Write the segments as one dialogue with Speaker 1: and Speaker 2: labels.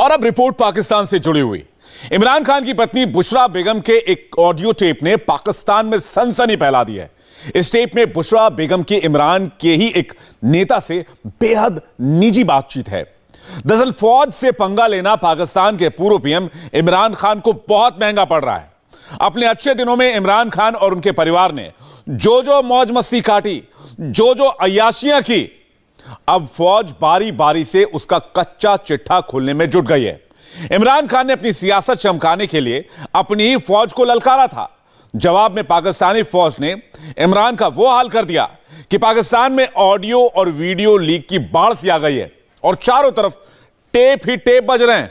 Speaker 1: और अब रिपोर्ट पाकिस्तान से जुड़ी हुई। इमरान खान की पत्नी बुशरा बेगम के एक ऑडियो टेप ने पाकिस्तान में सनसनी फैला दी है। इस टेप में बुशरा बेगम की इमरान के ही एक नेता से बेहद निजी बातचीत है। दरअसल फौज से पंगा लेना पाकिस्तान के पूर्व पीएम इमरान खान को बहुत महंगा पड़ रहा है। अपने अच्छे दिनों में इमरान खान और उनके परिवार ने जो मौज मस्ती काटी, जो अय्याशियां की, अब फौज बारी बारी से उसका कच्चा चिट्ठा खोलने में जुट गई है। इमरान खान ने अपनी सियासत चमकाने के लिए अपनी ही फौज को ललकारा था। जवाब में पाकिस्तानी फौज ने इमरान का वो हाल कर दिया कि पाकिस्तान में ऑडियो और वीडियो लीक की बाढ़ सी आ गई है और चारों तरफ टेप ही टेप बज रहे हैं।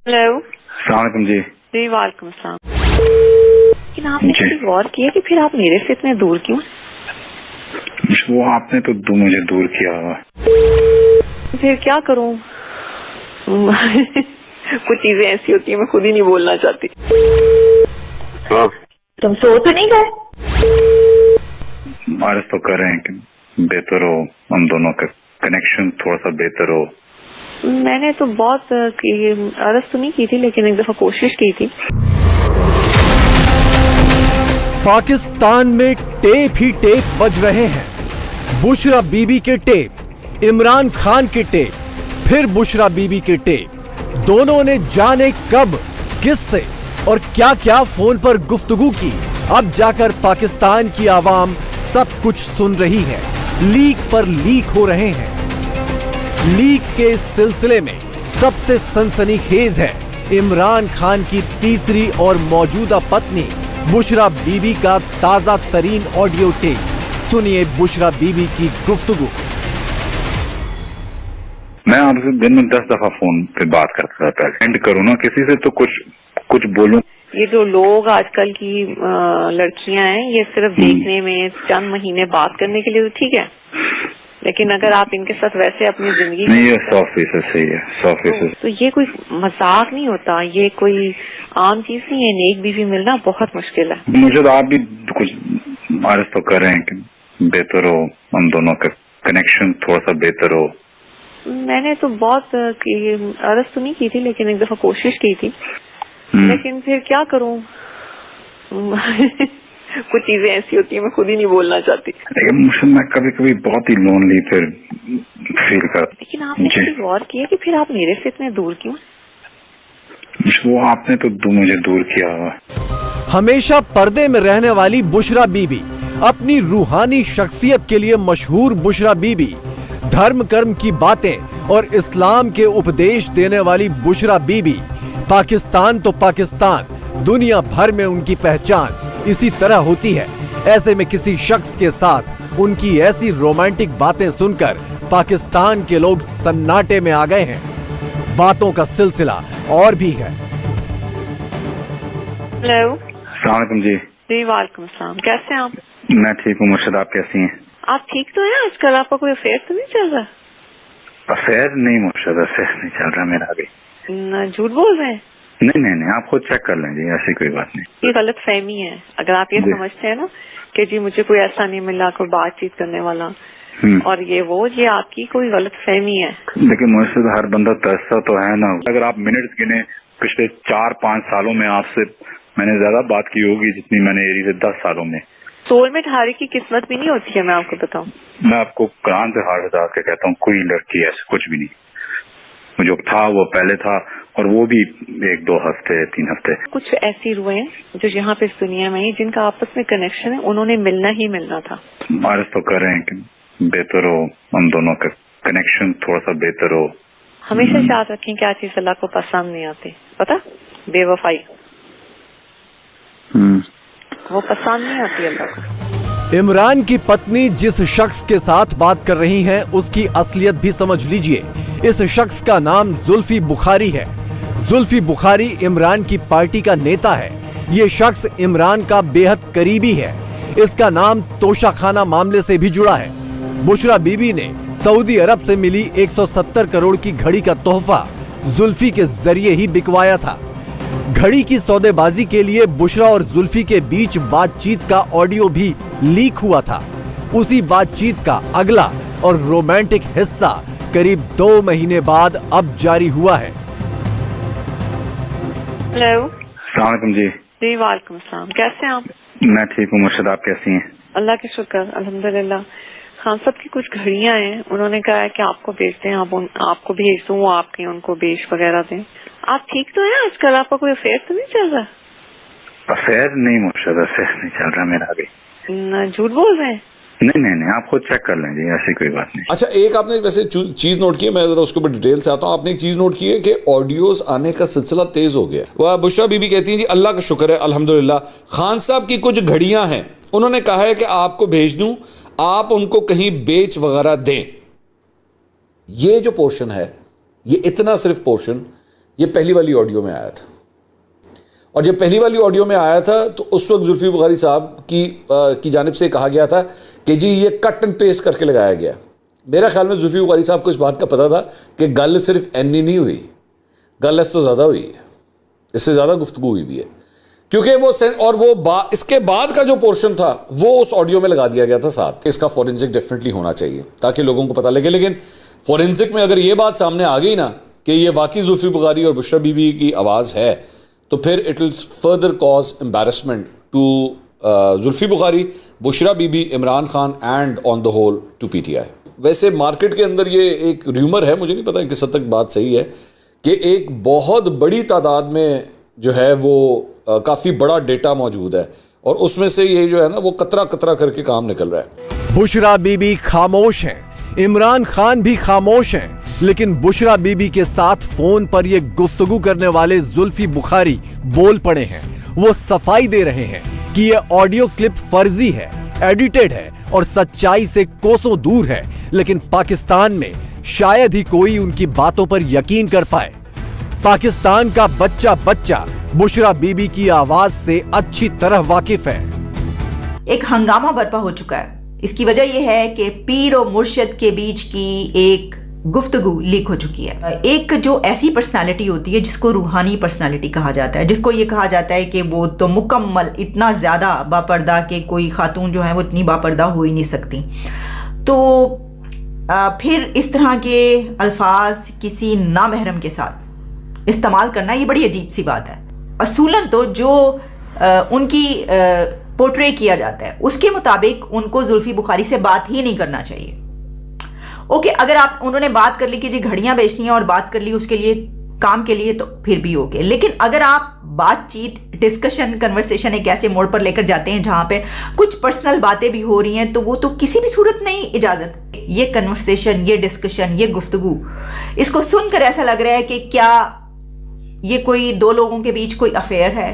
Speaker 2: हेलो,
Speaker 3: अस्सलाम वालेकुम जी।
Speaker 2: जी वालेकुम सलाम। लेकिन आपने कभी गौर किया कि फिर आप मेरे से इतने दूर क्यों?
Speaker 3: वो आपने तो मुझे दूर किया हुआ।
Speaker 2: फिर क्या करूं? कुछ चीजें ऐसी होती है मैं खुद ही नहीं बोलना चाहती। तुम सो तो नहीं गए?
Speaker 3: मार्च तो कर रहे हैं कि बेहतर हो, हम दोनों का कनेक्शन थोड़ा सा बेहतर हो।
Speaker 2: मैंने तो बहुत अर्ज तो नहीं की थी, लेकिन एक दफा कोशिश की थी।
Speaker 4: पाकिस्तान में टेप ही टेप बज रहे हैं। बुशरा बीबी के टेप, इमरान खान के टेप, फिर बुशरा बीबी के टेप। दोनों ने जाने कब, किससे और क्या क्या फोन पर गुफ्तगू की। अब जाकर पाकिस्तान की आवाम सब कुछ सुन रही है। लीक पर लीक हो रहे हैं। लीक के इस सिलसिले में सबसे सनसनीखेज है इमरान खान की तीसरी और मौजूदा पत्नी बुशरा बीबी का ताजा तरीन ऑडियो टेप। सुनिए बुशरा बीबी की गुफ्तगू।
Speaker 3: मैं आपसे दिन में 10 दफा फोन पे बात करता था। एंड करूँ ना किसी से तो कुछ बोलूं।
Speaker 2: ये जो लोग आजकल की लड़कियां हैं, ये सिर्फ देखने में, चंद महीने बात करने के लिए तो ठीक है, लेकिन अगर आप इनके साथ वैसे अपनी जिंदगी
Speaker 3: नहीं, ये 100% सही है, 100%।
Speaker 2: तो ये कोई मजाक नहीं होता, ये कोई आम चीज नहीं है। नेक बीवी मिलना बहुत मुश्किल है।
Speaker 3: मुझे तो आप भी कुछ मार्च तो कर रहे हैं कि बेहतर हो, हम दोनों का कनेक्शन थोड़ा सा बेहतर हो।
Speaker 2: मैंने तो बहुत अर्ज तो नहीं की थी, लेकिन एक दफा कोशिश की थी। लेकिन फिर क्या करूं? कुछ चीजें ऐसी होती है मैं खुद ही नहीं बोलना चाहती।
Speaker 3: लेकिन मुझे मैं कभी बहुत ही लोनली फिर फील करता।
Speaker 2: लेकिन आपने कभी गौर किया कि फिर आप मेरे से इतने दूर क्यों?
Speaker 3: वो आपने तो मुझे दूर किया हुआ।
Speaker 4: हमेशा पर्दे में रहने वाली बुशरा बीबी, अपनी रूहानी शख्सियत के लिए मशहूर बुशरा बीबी, धर्म कर्म की बातें और इस्लाम के उपदेश देने वाली बुशरा बीबी। पाकिस्तान तो पाकिस्तान, दुनिया भर में उनकी पहचान इसी तरह होती है। ऐसे में किसी शख्स के साथ उनकी ऐसी रोमांटिक बातें सुनकर पाकिस्तान के लोग सन्नाटे में आ गए हैं। बातों का सिलसिला और भी है।
Speaker 2: हेलो,
Speaker 3: अस्सलाम वालेकुम जी।
Speaker 2: जी वालेकुम सलाम। कैसे हैं आप?
Speaker 3: मैं ठीक हूँ मुर्शद, आप कैसी हैं?
Speaker 2: आप ठीक तो हैं? आजकल आपका कोई अफेयर तो नहीं चल रहा?
Speaker 3: अफेयर नहीं मुर्शद, अफेयर नहीं चल रहा मेरा अभी।
Speaker 2: झूठ बोल रहे हैं?
Speaker 3: नहीं, आप खुद चेक कर लें जी, ऐसी कोई बात नहीं।
Speaker 2: ये गलत फहमी है। अगर आप ये समझते हैं ना कि जी मुझे कोई ऐसा नहीं मिला, कोई बातचीत करने वाला और ये आपकी कोई गलत फहमी है।
Speaker 3: देखिए मुझसे तो हर बंदा तरसता तो है ना। अगर आप मिनट्स गिने पिछले 4-5 सालों में आपसे मैंने ज्यादा बात की होगी जितनी मैंने एरी से 10 सालों में। सोलमेट
Speaker 2: हारे की किस्मत भी नहीं होती है, मैं आपको बताऊं।
Speaker 3: मैं आपको कुरान से हार उतार के कहता हूँ, कोई लड़की ऐसा कुछ भी नहीं। जो था वो पहले था, और वो भी 1-2 हफ्ते 3 हफ्ते।
Speaker 2: कुछ ऐसी रूहें जो यहाँ पे इस दुनिया में जिनका आपस में कनेक्शन है, उन्होंने मिलना ही मिलना था।
Speaker 3: मार्च तो कर रहे हैं कि बेहतर हो, हम दोनों का कनेक्शन थोड़ा सा बेहतर हो।
Speaker 2: हमेशा याद रखें क्या चीज अल्लाह को पसंद नहीं आती, पता? बेवफाई वो पसंद नहीं आती अल्लाह को।
Speaker 4: इमरान की पत्नी जिस शख्स के साथ बात कर रही हैं, उसकी असलियत भी समझ लीजिए। इस शख्स का नाम जुल्फी बुखारी है। जुल्फी बुखारी इमरान की पार्टी का नेता है। ये शख्स इमरान का बेहद करीबी है। इसका नाम तोशाखाना मामले से भी जुड़ा है। बुशरा बीबी ने सऊदी अरब से मिली 170 करोड़ की घड़ी का तोहफा जुल्फी के जरिए ही बिकवाया था। घड़ी की सौदेबाजी के लिए बुशरा और जुल्फी के बीच बातचीत का ऑडियो भी लीक हुआ था। उसी बातचीत का अगला और रोमांटिक हिस्सा करीब 2 महीने बाद अब जारी हुआ है।
Speaker 2: हेलो।
Speaker 3: अस्सलाम वालेकुम जी।
Speaker 2: जी वालेकुम सलाम, कैसे हैं आप?
Speaker 3: मैं ठीक हूँ मुर्शद, आप कैसी हैं?
Speaker 2: अल्लाह के शुक्र, अल्हम्दुलिल्लाह। खान साहब की कुछ घड़ियां हैं, उन्होंने कहा है कि आपको भेज दें, आपको भेज दूं, वो आपके उनको बेच वगैरह दें। आप ठीक तो हैं आजकल? आपका कोई अफेयर तो नहीं चल रहा?
Speaker 3: अफेयर नहीं मुर्शद, अफेयर नहीं चल रहा मेरा अभी।
Speaker 2: झूठ बोल रहे हैं?
Speaker 3: नहीं, आप खुद चेक कर लें जी, ऐसी कोई बात नहीं।
Speaker 5: अच्छा, एक आपने वैसे चीज नोट की है, मैं जरा उसके ऊपर डिटेल से आता हूँ। आपने एक चीज नोट की है कि ऑडियोज आने का सिलसिला तेज हो गया। वह बुशरा बीबी कहती हैं जी अल्लाह का शुक्र है अल्हम्दुलिल्लाह, खान साहब की कुछ घड़ियां हैं, उन्होंने कहा है कि आपको भेज दूं, आप उनको कहीं बेच वगैरह दें। ये जो पोर्शन है, ये इतना सिर्फ पोर्शन ये पहली वाली ऑडियो में आया था। और जब पहली वाली ऑडियो में आया था तो उस वक्त जुल्फी बुखारी साहब की जानिब से कहा गया था कि जी ये कट एंड पेस्ट करके लगाया गया। मेरा ख्याल में जुल्फी बुखारी साहब को इस बात का पता था कि गल सिर्फ एनी नहीं हुई, गल तो ज़्यादा हुई है, इससे ज़्यादा गुफ्तगू हुई भी है, क्योंकि वो और वो इसके बाद का जो पोर्शन था वो उस ऑडियो में लगा दिया गया था साथ। इसका फॉरेंसिक डेफिनेटली होना चाहिए ताकि लोगों को पता लगे। लेकिन फॉरेंसिक में अगर ये बात सामने आ गई ना कि ये वाकई जुल्फी बुखारी और बुशरा बीबी की आवाज़ है, तो फिर it will further cause embarrassment to Zulfi Bukhari, Bushra Bibi, Imran Khan and on the whole to PTI. वैसे मार्केट के अंदर ये एक र्यूमर है, मुझे नहीं पता किस हद तक बात सही है, कि एक बहुत बड़ी तादाद में जो है वो काफ़ी बड़ा डेटा मौजूद है और उसमें से ये जो है ना वो कतरा कतरा करके काम निकल रहा है।
Speaker 4: बुशरा बीबी खामोश हैं, इमरान खान भी खामोश हैं, लेकिन बुशरा बीबी के साथ फोन पर ये गुफ्तगू करने वाले जुल्फी बुखारी बोल पड़े हैं। वो सफाई दे रहे हैं कि ये ऑडियो क्लिप फर्जी है, एडिटेड है और सच्चाई से कोसों दूर है, लेकिन पाकिस्तान में शायद ही कोई उनकी बातों पर यकीन कर पाए। पाकिस्तान का बच्चा बच्चा बुशरा बीबी की आवाज से अच्छी तरह वाकिफ है।
Speaker 6: एक हंगामा बर्पा हो चुका है। इसकी वजह यह है कि पीर और मुर्शिद के बीच की एक गुफ्तगू लीक हो चुकी है। एक जो ऐसी पर्सनालिटी होती है जिसको रूहानी पर्सनालिटी कहा जाता है, जिसको ये कहा जाता है कि वो तो मुकम्मल इतना ज़्यादा बापर्दा कि कोई खातून जो है वो इतनी बापर्दा हो ही नहीं सकती। तो फिर इस तरह के अल्फाज किसी नामहरम के साथ इस्तेमाल करना ये बड़ी अजीब सी बात है। असूलन तो जो उनकी पोर्ट्रे किया जाता है उसके मुताबिक उनको जुल्फी बुखारी से बात ही नहीं करना चाहिए। ओके, अगर आप उन्होंने बात कर ली कि जी घड़ियां बेचनी है और बात कर ली उसके लिए काम के लिए, तो फिर भी ओके। लेकिन अगर आप बातचीत, डिस्कशन, कन्वर्सेशन एक ऐसे मोड़ पर लेकर जाते हैं जहां पे कुछ पर्सनल बातें भी हो रही हैं, तो वो तो किसी भी सूरत नहीं इजाजत। ये कन्वर्सेशन, ये डिस्कशन, ये गुफ्तगू, इसको सुनकर ऐसा लग रहा है कि क्या ये कोई दो लोगों के बीच कोई अफेयर है,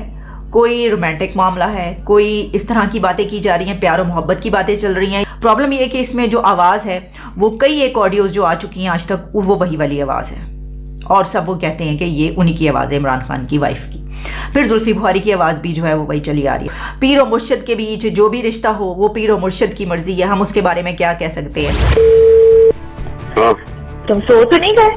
Speaker 6: कोई रोमांटिक मामला है, कोई इस तरह की बातें की जा रही हैं, प्यार और मोहब्बत की बातें चल रही हैं। प्रॉब्लम ये है कि इसमें जो आवाज़ है वो कई एक ऑडियोज जो आ चुकी हैं आज तक, वो वही वाली आवाज़ है और सब वो कहते हैं कि ये उन्हीं की आवाज़ है, इमरान खान की वाइफ की। फिर जुल्फी बुखारी की आवाज़ भी जो है वो वही चली आ रही है। पीर और मुर्शिद के बीच जो भी रिश्ता हो वो पीर और मुर्शिद की मर्जी है, हम उसके बारे में क्या कह सकते हैं।
Speaker 2: तुम सो तो नहीं गए?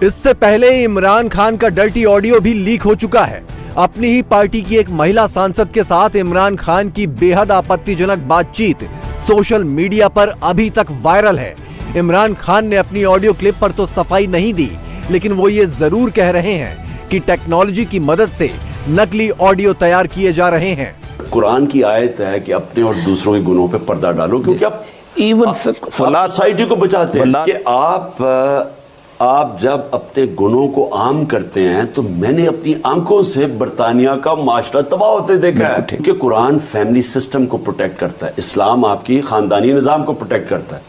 Speaker 4: इससे पहले इमरान खान का डर्टी ऑडियो भी लीक हो चुका है। अपनी ही पार्टी की एक महिला सांसद के साथ इमरान खान की बेहद आपत्तिजनक बातचीत सोशल मीडिया पर अभी तक वायरल है। इमरान खान ने अपनी ऑडियो क्लिप पर तो सफाई नहीं दी, लेकिन वो ये जरूर कह रहे हैं कि टेक्नोलॉजी की मदद से नकली ऑडियो तैयार किए जा रहे हैं।
Speaker 7: कुरान की आयत है कि अपने और दूसरों के गुनों पे पर्दा डालो, क्योंकि आप सोसाइटी को बचाते हैं कि आप जब अपने गुनों को आम करते हैं, तो मैंने अपनी आंखों से बरतानिया का माशरा तबाह होते देखा है। कि कुरान फैमिली सिस्टम को प्रोटेक्ट करता है, इस्लाम आपकी खानदानी निज़ाम को प्रोटेक्ट करता है।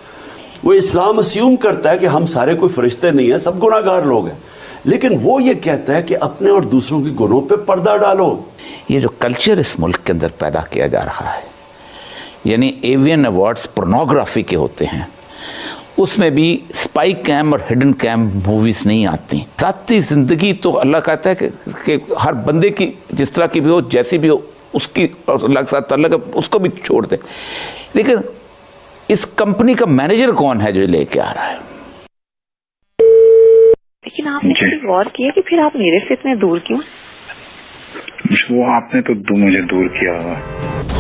Speaker 7: वो इस्लाम अस्यूम करता है कि हम सारे कोई फरिश्ते नहीं हैं, सब गुनाहगार लोग हैं, लेकिन वो ये कहता है कि अपने और दूसरों के गुनों पे पर्दा डालो।
Speaker 8: ये जो कल्चर इस मुल्क के अंदर पैदा किया जा रहा है, यानी एवियन अवार्ड्स पोर्नोग्राफी के होते हैं, उसमें भी स्पाई कैम और हिडन कैम मूवीज नहीं आती। ज़ाती जिंदगी तो अल्लाह कहता है कि हर बंदे की जिस तरह की भी हो, जैसी भी हो, उसकी अल्लाह के साथ अल्लाह उसको भी छोड़ दे। लेकिन इस कंपनी का मैनेजर कौन है जो लेके आ रहा है?
Speaker 2: लेकिन आपने कभी गौर किया कि फिर आप मेरे से इतने दूर क्यों?
Speaker 3: वो आपने तो मुझे दूर किया हुआ।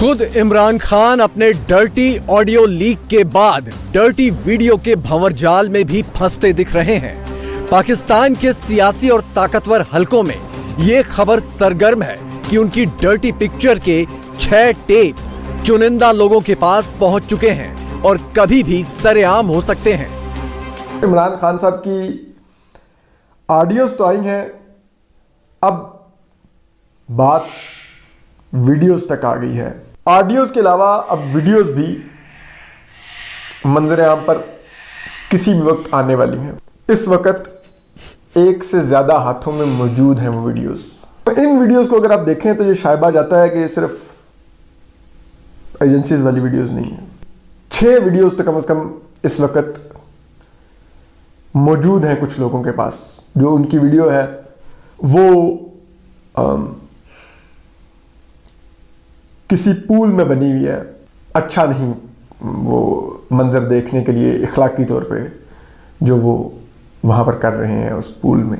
Speaker 4: खुद इमरान खान अपने डर्टी ऑडियो लीक के बाद डर्टी वीडियो के भंवरजाल में भी फंसते दिख रहे हैं। पाकिस्तान के सियासी और ताकतवर हलकों में ये खबर सरगर्म है कि उनकी डर्टी पिक्चर के 6 टेप चुनिंदा लोगों के पास पहुंच चुके हैं और कभी भी सरेआम हो सकते हैं।
Speaker 9: इमरान खान साहब की ऑडियोज तो आई हैं, अब बात वीडियोस तक आ गई है। ऑडियोज के अलावा अब वीडियोस भी मंजर आम पर किसी भी वक्त आने वाली हैं। इस वक्त एक से ज्यादा हाथों में मौजूद हैं वो वीडियोस। इन वीडियोस को अगर आप देखें तो ये शायबा जाता है कि सिर्फ एजेंसीज वाली वीडियोस नहीं है। 6 वीडियोस तो कम से कम इस वक्त मौजूद हैं कुछ लोगों के पास। जो उनकी वीडियो है वो किसी पूल में बनी हुई है, अच्छा नहीं वो मंजर देखने के लिए इखलाकी तौर पे जो वो वहाँ पर कर रहे हैं उस पूल में।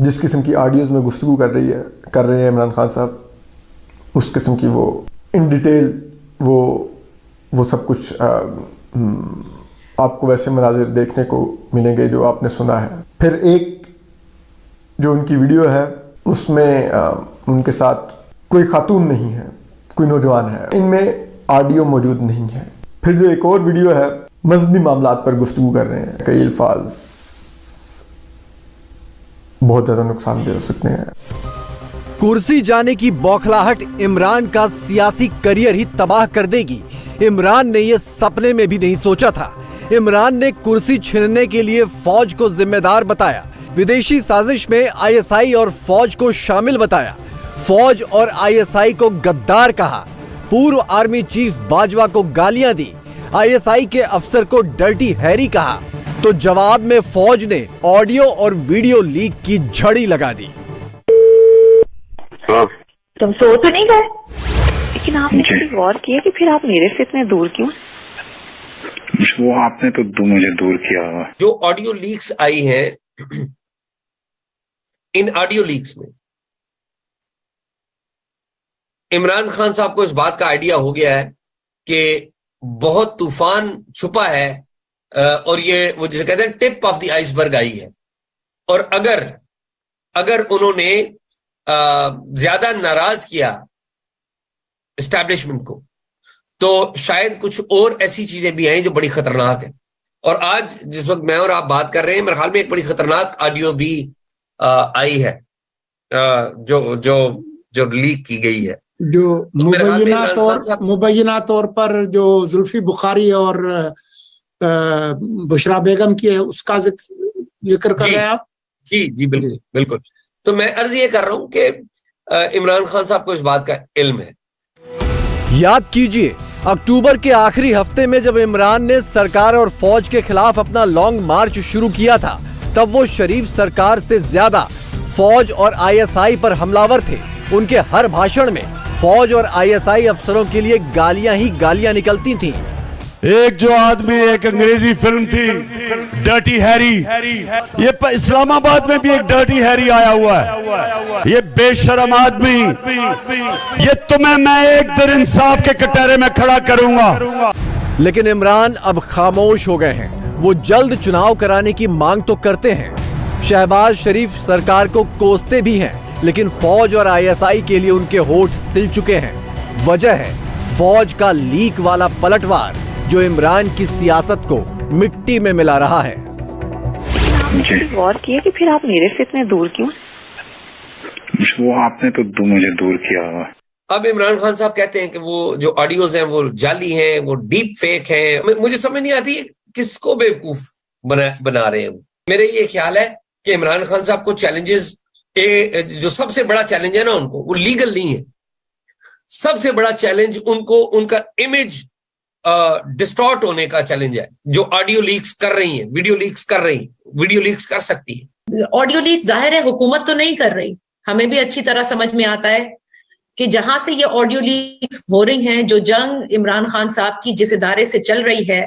Speaker 9: जिस किस्म की ऑडियोज़ में गुफ्तगू कर रहे हैं इमरान खान साहब, उस किस्म की वो इन डिटेल वो सब कुछ आपको वैसे मनाजिर देखने को मिलेंगे जो आपने सुना है। फिर एक जो उनकी वीडियो है उसमें उनके साथ कोई खातून नहीं है, कोई नौजवान है, इनमें ऑडियो मौजूद नहीं है। फिर जो एक और वीडियो है मजहबी मामलात पर गुफ्तगू कर रहे हैं, कई अल्फाज बहुत ज्यादा नुकसानदेह हो सकते हैं।
Speaker 4: कुर्सी जाने की बौखलाहट इमरान का सियासी करियर ही तबाह कर देगी, इमरान ने यह सपने में भी नहीं सोचा था। इमरान ने कुर्सी छीनने के लिए फौज को जिम्मेदार बताया, विदेशी साजिश में आईएसआई और फौज को शामिल बताया, फौज और आईएसआई को गद्दार कहा, पूर्व आर्मी चीफ बाजवा को गालियां दी, आईएसआई के अफसर को डर्टी हैरी कहा, तो जवाब में फौज ने ऑडियो और वीडियो लीक की झड़ी लगा दी।
Speaker 2: तुम सो तो नहीं गए, लेकिन आपने कभी गौर किया कि फिर आप मेरे से इतने दूर क्यों?
Speaker 3: वो आपने तो मुझे दूर किया हुआ।
Speaker 10: जो ऑडियो लीक्स आई हैं, इन ऑडियो लीक्स में इमरान खान साहब को इस बात का आइडिया हो गया है कि बहुत तूफान छुपा है और ये वो जिसे कहते हैं टिप ऑफ द आइसबर्ग आई है। और अगर उन्होंने ज्यादा नाराज किया एस्टैब्लिशमेंट को तो शायद कुछ और ऐसी चीजें भी हैं जो बड़ी खतरनाक है। और आज जिस वक्त मैं और आप बात कर रहे हैं मेरे ख्याल में एक बड़ी खतरनाक ऑडियो भी आई है जो लीक की गई है, जो
Speaker 11: मुबैना तौर पर जो जुल्फी बुखारी और बुशरा बेगम की है उसका जिक्र कर रहे हैं आप।
Speaker 10: जी बिल्कुल। तो मैं अर्ज ये कर रहा हूं कि इमरान खान साहब को इस बात का इल्म है।
Speaker 4: याद कीजिए अक्टूबर के आखिरी हफ्ते में जब इमरान ने सरकार और फौज के खिलाफ अपना लॉन्ग मार्च शुरू किया था, तब वो शरीफ सरकार से ज्यादा फौज और आईएसआई पर हमलावर थे। उनके हर भाषण में फौज और आईएसआई अफसरों के लिए गालियां ही गालियां निकलती थीं।
Speaker 12: एक जो आदमी, एक अंग्रेजी फिल्म थी डर्टी हैरी, ये इस्लामाबाद में भी एक डर्टी हैरी आया हुआ है। ये बेशरम आदमी, ये तुम्हें मैं एक दिन इंसाफ के कटहरे में खड़ा करूंगा।
Speaker 4: लेकिन इमरान अब खामोश हो गए हैं। वो जल्द चुनाव कराने की मांग तो करते हैं, शहबाज शरीफ सरकार को कोसते भी हैं, लेकिन फौज और आईएसआई के लिए उनके होठ सिल चुके हैं। वजह है फौज का लीक वाला पलटवार जो इमरान की सियासत को मिट्टी में मिला रहा है।
Speaker 2: आपने गौर किया कि फिर आप मेरे से इतने दूर क्यों?
Speaker 3: वो आपने तो मुझे दूर किया हुआ।
Speaker 10: अब इमरान खान साहब कहते हैं कि वो जो ऑडियोज हैं वो जाली हैं, वो डीप फेक हैं। मुझे समझ नहीं आती किसको बेवकूफ बना रहे हैं। मेरे ये ख्याल है कि इमरान खान साहब को चैलेंजेस, जो सबसे बड़ा चैलेंज है ना उनको, वो लीगल नहीं है। सबसे बड़ा चैलेंज उनको उनका इमेज डिस्टॉर्ट होने का चैलेंज है। जो ऑडियो लीक्स कर रही हैं, वीडियो लीक्स कर रही हैं, वीडियो लीक्स कर सकती है।
Speaker 13: ऑडियो लीक जाहिर है हुकूमत तो नहीं कर रही, हमें भी अच्छी तरह समझ में आता है कि जहां से ये ऑडियो लीक्स हो रही हैं, जो जंग इमरान खान साहब की जिस इदारे से चल रही है,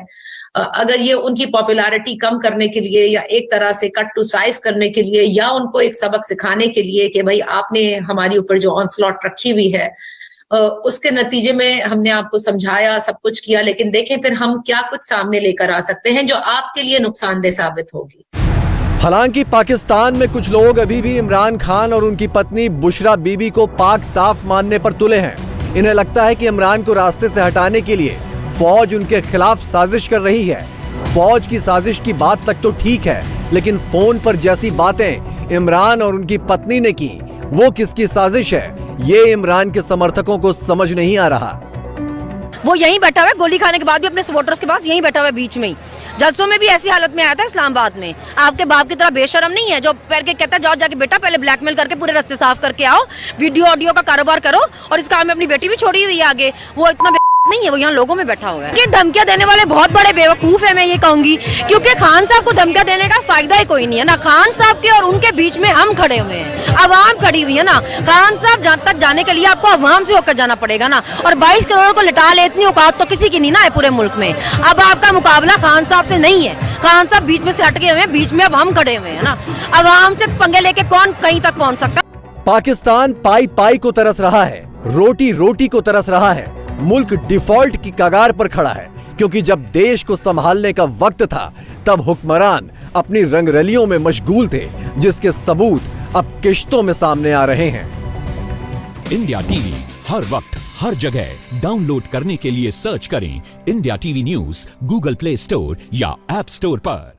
Speaker 13: अगर ये उनकी पॉपुलैरिटी कम करने के लिए या एक तरह से कट टू साइज करने के लिए या उनको एक सबक सिखाने के लिए कि भाई आपने हमारे ऊपर जो ऑनस्लॉट रखी हुई है उसके नतीजे में हमने आपको समझाया, सब कुछ किया, लेकिन देखें फिर हम क्या कुछ सामने लेकर आ सकते हैं जो आपके लिए नुकसानदेह साबित होगी।
Speaker 4: हालांकि पाकिस्तान में कुछ लोग अभी भी इमरान खान और उनकी पत्नी बुशरा बीबी को पाक साफ मानने पर तुले हैं। इन्हें लगता है कि इमरान को रास्ते से हटाने के लिए फौज उनके खिलाफ साजिश कर रही है। फौज की साजिश की बात तक तो ठीक है, लेकिन फोन पर जैसी बातें इमरान और उनकी पत्नी ने की, वो किसकी साजिश है, ये इमरान के समर्थकों को समझ नहीं आ रहा।
Speaker 14: वो यहीं बैठा हुआ है, गोली खाने के बाद भी अपने सपोर्टर्स के पास यहीं बैठा हुआ है, बीच में ही जलसों में भी ऐसी हालत में आया था इस्लामाबाद में। आपके बाप की तरह बेशरम नहीं है जो पैर के कहता है जाओ जाके बेटा पहले ब्लैकमेल करके पूरे रास्ते साफ करके आओ, वीडियो ऑडियो का कारोबार करो, और इस काम में अपनी बेटी भी छोड़ी हुई है आगे। वो इतना नहीं है, वो यहाँ लोगों में बैठा हुआ है। कि धमकियां देने वाले बहुत बड़े बेवकूफ है, मैं ये कहूंगी, क्योंकि खान साहब को धमकियां देने का फायदा ही कोई नहीं है ना। खान साहब के और उनके बीच में हम खड़े हुए हैं, अवाम खड़ी हुई है ना। खान साहब जहाँ तक जाने के लिए आपको अवाम से होकर जाना पड़ेगा ना, और 22 करोड़ को लिटा ले इतनी औकात तो किसी की नहीं ना है पूरे मुल्क में। अब आपका मुकाबला खान साहब से नहीं है, खान साहब बीच में से हटके हुए हैं, बीच में अब हम खड़े हुए हैं ना। अवाम से पंगे लेके कौन कहीं तक पहुंच सकता।
Speaker 4: पाकिस्तान पाई पाई को तरस रहा है, रोटी रोटी को तरस रहा है। मुल्क डिफॉल्ट की कगार पर खड़ा है, क्योंकि जब देश को संभालने का वक्त था तब हुक्मरान अपनी रंगरलियों में मशगूल थे, जिसके सबूत अब किश्तों में सामने आ रहे हैं।
Speaker 15: इंडिया टीवी हर वक्त हर जगह डाउनलोड करने के लिए सर्च करें India TV news Google play store या ऐप स्टोर पर।